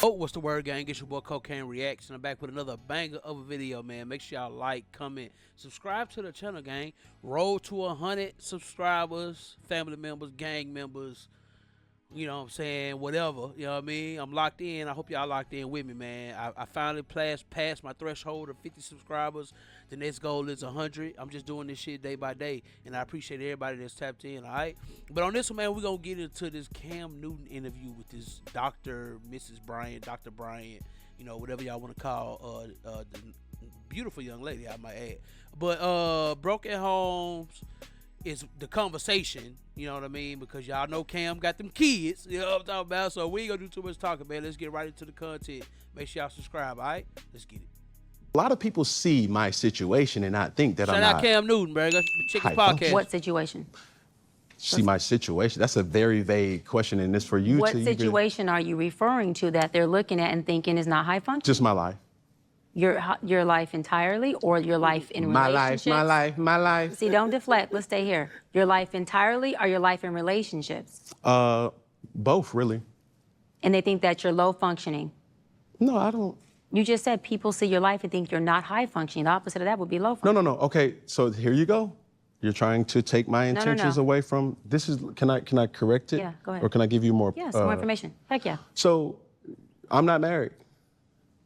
Oh, what's the word, gang? It's your boy Cocaine Reaction. I'm back with another banger of a video, man. Make sure y'all like, comment, subscribe to the channel, gang. Roll to 100 subscribers, family members, gang members, you know what I'm saying, whatever, you know what I mean? I'm locked in. I hope y'all locked in with me, man. I finally passed my threshold of 50 subscribers. The next goal is 100. I'm just doing this shit day by day, and I appreciate everybody that's tapped in, all right? But on this one, man, we're going to get into this Cam Newton interview with this Mrs. Bryant, Dr. Bryant, you know, whatever y'all want to call the beautiful young lady, I might add. But broken homes is the conversation, you know what I mean? Because y'all know Cam got them kids, you know what I'm talking about? So we ain't gonna do too much talking, man. Let's get right into the content. Make sure y'all subscribe, all right? Let's get it. A lot of people see my situation and not think that I'm not. Shout out Cam Newton, bro. Check his podcast. What situation? See my situation? That's a very vague question, and it's for you What to situation are you referring to that they're looking at and thinking is not high function? Just my life. Your life entirely, or your life in relationships? My life. See, don't deflect. Let's stay here. Your life entirely, or your life in relationships? Both, really. And they think that you're low functioning. No, I don't. You just said people see your life and think you're not high functioning. The opposite of that would be low functioning. No. Okay, so here you go. You're trying to take my intentions away from. This is. Can I correct it? Yeah, go ahead. Or can I give you more? Yes, more information. Heck yeah. So, I'm not married,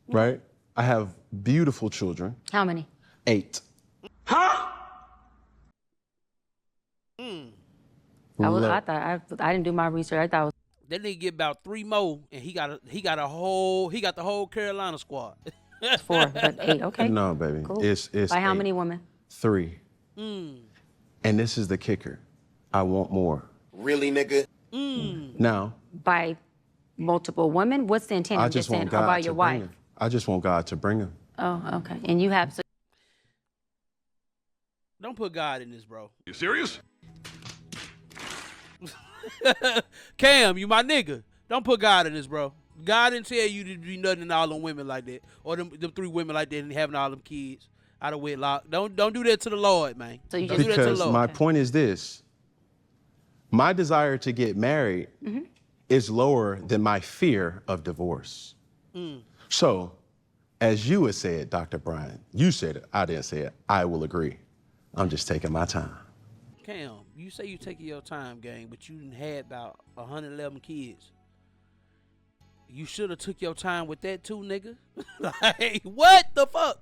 right? I have beautiful children. How many? 8. I didn't do my research. I thought it was. That nigga get about 3 more, and he got the whole Carolina squad. 4, but 8. Okay. No, baby. Cool. It's By how 8. many women? 3. And this is the kicker. I want more. Really, nigga? Now. By multiple women? What's the intent? I just want God about to your bring wife? him. I just want God to bring him. Oh, okay. And you have. Don't put God in this, bro. You serious? Cam, you my nigga. Don't put God in this, bro. God didn't tell you to be nothing to all them women like that, or them 3 women like that and having all them kids out of wedlock. Don't do that to the Lord, man. So you Don't just do that to the Because Lord. my point is this. My desire to get married is lower than my fear of divorce. So, as you had said, Dr. Brian, you said it, I didn't say it, I will agree. I'm just taking my time. Cam, you say you taking your time, gang, but you done had about 111 kids. You should have took your time with that too, nigga. Like, what the fuck?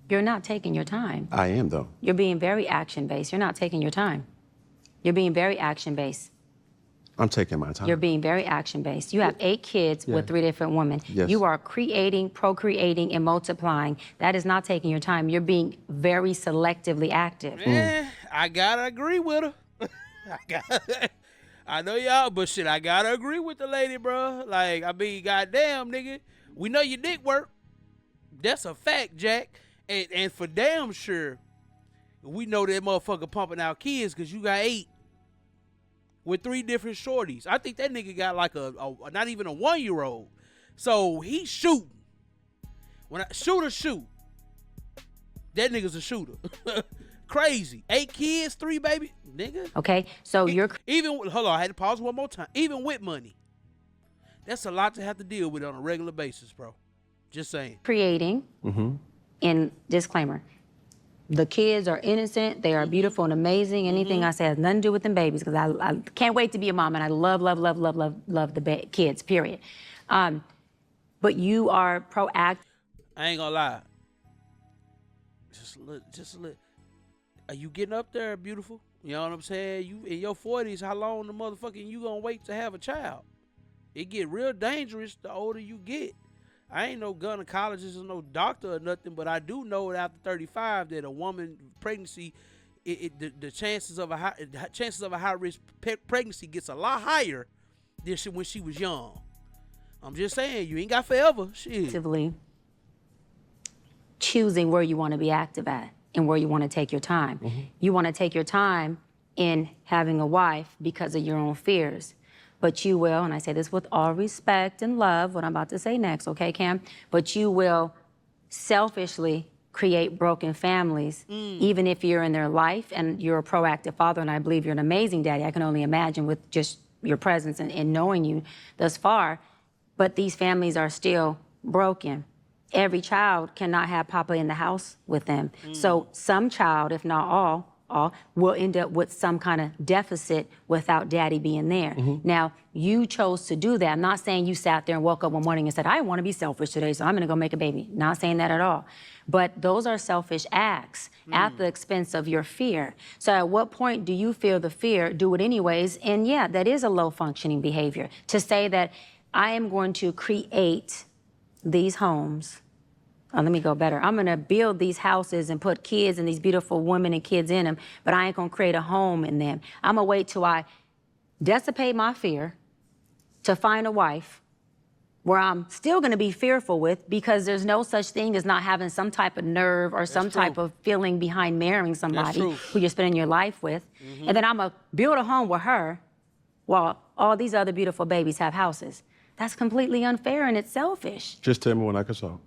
You're not taking your time. I am, though. You're being very action-based. You're not taking your time. You're being very action-based. I'm taking my time. You're being very action-based. You have 8 kids with 3 different women. Yes. You are creating, procreating, and multiplying. That is not taking your time. You're being very selectively active. Man, I gotta agree with her. I know y'all, but shit, I gotta agree with the lady, bro. Like, I mean, goddamn, nigga. We know your dick work. That's a fact, Jack. And for damn sure, we know that motherfucker pumping out kids because you got 8 with 3 different shorties. I think that nigga got like a not even a 1-year-old. So he's shooting. When I shoot. That nigga's a shooter. Crazy. 8 kids, 3 baby, nigga. Okay, so you're Hold on, I had to pause one more time. Even with money, that's a lot to have to deal with on a regular basis, bro. Just saying. creating. And disclaimer, the kids are innocent, they are beautiful and amazing. Anything I say has nothing to do with them babies, because I can't wait to be a mom, and I love the kids, period. But you are proactive. I ain't gonna lie. Just a little. Are you getting up there, beautiful? You know what I'm saying? You in your 40s, how long the motherfucking you gonna wait to have a child? It get real dangerous the older you get. I ain't no gynecologist or no doctor or nothing, but I do know that after 35 that a woman pregnancy, the chances of a high risk pregnancy gets a lot higher than when she was young. I'm just saying, you ain't got forever. Shit. Actively choosing where you want to be active at and where you want to take your time. You want to take your time in having a wife because of your own fears. But you will, and I say this with all respect and love, what I'm about to say next, okay, Cam? But you will selfishly create broken families, even if you're in their life and you're a proactive father, and I believe you're an amazing daddy. I can only imagine with just your presence and knowing you thus far. But these families are still broken. Every child cannot have Papa in the house with them. So some child, if not all, will end up with some kind of deficit without Daddy being there. Now, you chose to do that. I'm not saying you sat there and woke up one morning and said, I want to be selfish today, so I'm going to go make a baby. Not saying that at all. But those are selfish acts at the expense of your fear. So at what point do you feel the fear, do it anyways? And yeah, that is a low functioning behavior. To say that I am going to create these homes. Let me go better. I'm going to build these houses and put kids and these beautiful women and kids in them, but I ain't going to create a home in them. I'm going to wait till I dissipate my fear to find a wife where I'm still going to be fearful with, because there's no such thing as not having some type of nerve or some type of feeling behind marrying somebody who you're spending your life with. And then I'm going to build a home with her while all these other beautiful babies have houses. That's completely unfair and it's selfish. Just tell me when I can solve.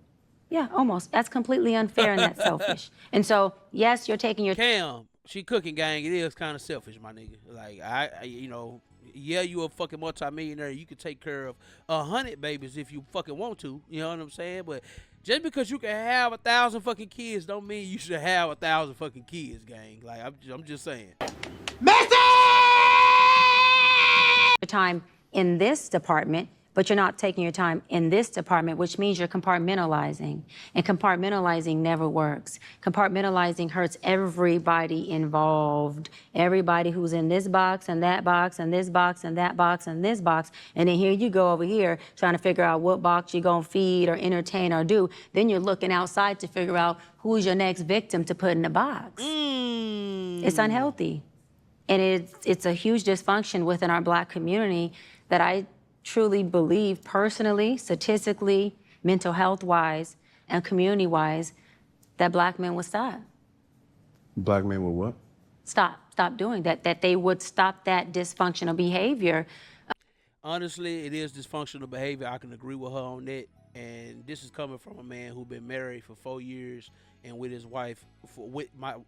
Yeah, almost. That's completely unfair and that's selfish. And so, yes, you're taking your... Cam, she cooking, gang. It is kind of selfish, my nigga. Like, I you know, yeah, you a fucking multimillionaire. You can take care of 100 babies if you fucking want to. You know what I'm saying? But just because you can have 1,000 fucking kids don't mean you should have 1,000 fucking kids, gang. Like, I'm just saying. Time in this department, but you're not taking your time in this department, which means you're compartmentalizing. And compartmentalizing never works. Compartmentalizing hurts everybody involved. Everybody who's in this box and that box and this box and that box and this box. And then here you go over here trying to figure out what box you're going to feed or entertain or do. Then you're looking outside to figure out who's your next victim to put in the box. It's unhealthy. And it's a huge dysfunction within our Black community that I truly believe personally, statistically, mental health-wise, and community-wise, that Black men would stop. Black men would what? Stop doing that, that they would stop that dysfunctional behavior. Honestly, it is dysfunctional behavior. I can agree with her on that. And this is coming from a man who's been married for 4 years and with his wife.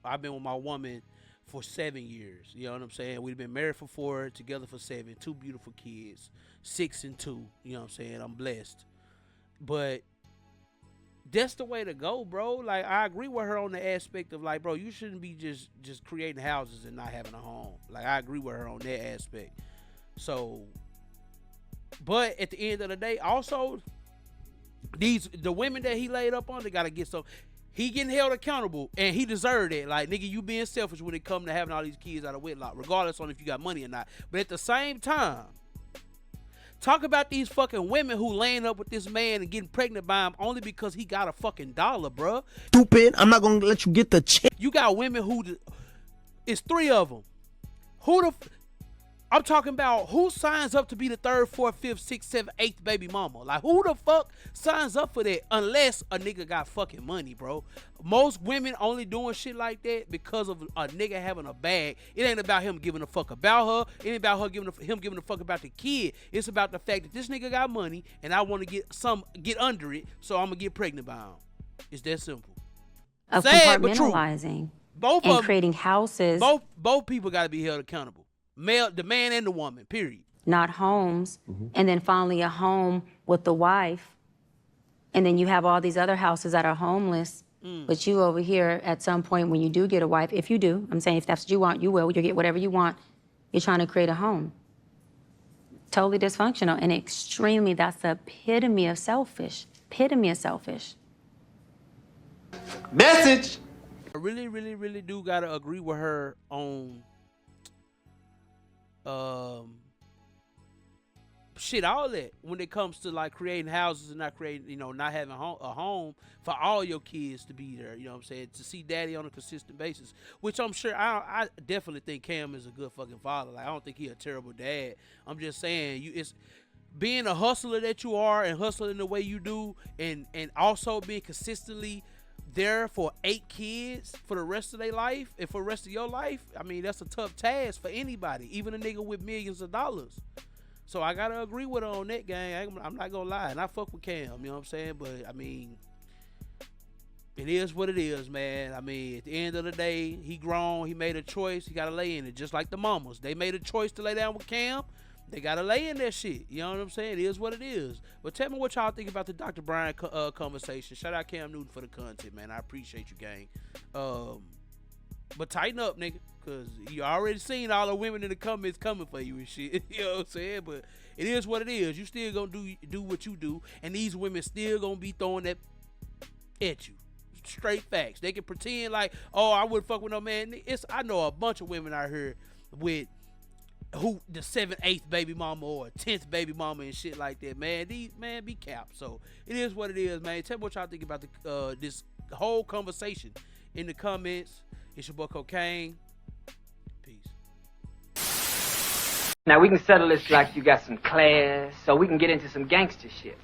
I've been with my woman for 7 years. You know what I'm saying? We've been married for 4, together for 7, 2 beautiful kids, 6 and 2. You know what I'm saying? I'm blessed. But that's the way to go, bro. Like, I agree with her on the aspect of, like, bro, you shouldn't be just creating houses and not having a home. Like, I agree with her on that aspect. So, but at the end of the day, also, the women that he laid up on, they gotta get some. He getting held accountable, and he deserved it. Like, nigga, you being selfish when it come to having all these kids out of wedlock, regardless on if you got money or not. But at the same time, talk about these fucking women who laying up with this man and getting pregnant by him only because he got a fucking dollar, bruh. Stupid. I'm not gonna let you get the check. You got women who, it's 3 of them. I'm talking about who signs up to be the 3rd, 4th, 5th, 6th, 7th, 8th baby mama. Like, who the fuck signs up for that unless a nigga got fucking money, bro? Most women only doing shit like that because of a nigga having a bag. It ain't about him giving a fuck about her. It ain't about him giving a fuck about the kid. It's about the fact that this nigga got money and I want to get under it, so I'm gonna get pregnant by him. It's that simple. Of Sad, but true. compartmentalizing Both and of creating houses. Both people got to be held accountable. The man and the woman, period. Not homes, and then finally a home with the wife, and then you have all these other houses that are homeless, but you over here at some point when you do get a wife, if you do, I'm saying if that's what you want, you will, you'll get whatever you want, you're trying to create a home. Totally dysfunctional, and extremely, that's the epitome of selfish. Message. I really, really, really do got to agree with her on shit, all that when it comes to like creating houses and not creating, not having a home for all your kids to be there. You know what I'm saying? To see daddy on a consistent basis, which I'm sure I definitely think Cam is a good fucking father. Like, I don't think he a terrible dad. I'm just saying it's being a hustler that you are and hustling the way you do, and also being consistently there for 8 kids for the rest of their life and for the rest of your life. I mean, that's a tough task for anybody, even a nigga with millions of dollars. So I gotta agree with her on that, gang. I'm not gonna lie, and I fuck with Cam, you know what I'm saying? But I mean, it is what it is, man. I mean, at the end of the day, he grown, he made a choice, he gotta lay in it, just like the mamas. They made a choice to lay down with Cam. They gotta lay in that shit. You know what I'm saying? It is what it is. But tell me what y'all think about the Dr. Brian conversation. Shout out Cam Newton for the content, man. I appreciate you, gang. But tighten up, nigga, because you already seen all the women in the comments coming for you and shit. You know what I'm saying? But it is what it is. You still gonna do what you do, and these women still gonna be throwing that at you. Straight facts. They can pretend like, oh, I wouldn't fuck with no man. I know a bunch of women out here with who the 7th, 8th baby mama or 10th baby mama and shit like that, man. These man be capped. So it is what it is, man. Tell me what y'all think about this whole conversation in the comments. It's your boy Cocaine. Peace. Now we can settle this like you got some class, so we can get into some gangster shit.